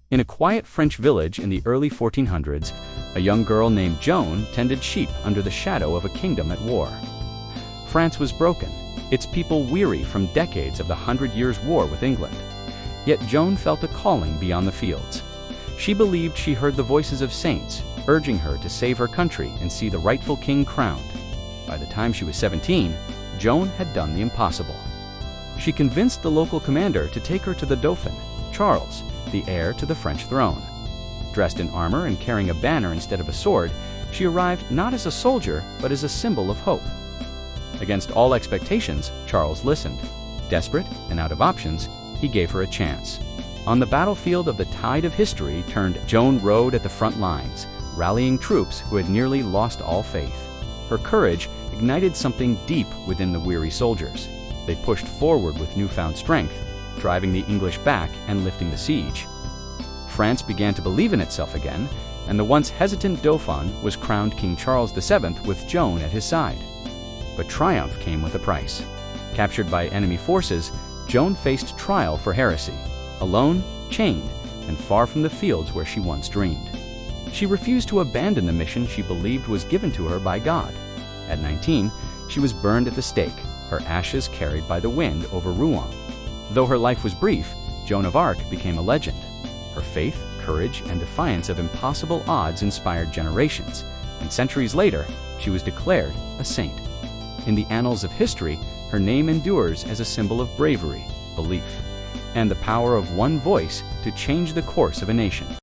In a quiet French village in the early 1400s, a young girl named Joan tended sheep under the shadow of a kingdom at war. France was broken, its people weary from decades of the 100 Years' War with England. Yet Joan felt a calling beyond the fields. She believed she heard the voices of saints, urging her to save her country and see the rightful king crowned. By the time she was 17, Joan had done the impossible. She convinced the local commander to take her to the Dauphin, Charles, the heir to the French throne. Dressed in armor and carrying a banner instead of a sword, she arrived not as a soldier, but as a symbol of hope. Against all expectations, Charles listened. Desperate and out of options, he gave her a chance. On the battlefield of the tide of history turned, Joan rode at the front lines, rallying troops who had nearly lost all faith. Her courage ignited something deep within the weary soldiers. They pushed forward with newfound strength, driving the English back and lifting the siege. France began to believe in itself again, and the once hesitant Dauphin was crowned King Charles VII with Joan at his side. But triumph came with a price. Captured by enemy forces, Joan faced trial for heresy, alone, chained, and far from the fields where she once dreamed. She refused to abandon the mission she believed was given to her by God. At 19, she was burned at the stake, her ashes carried by the wind over Rouen. Though her life was brief, Joan of Arc became a legend. Her faith, courage, and defiance of impossible odds inspired generations, and centuries later, she was declared a saint. In the annals of history, her name endures as a symbol of bravery, belief, and the power of one voice to change the course of a nation.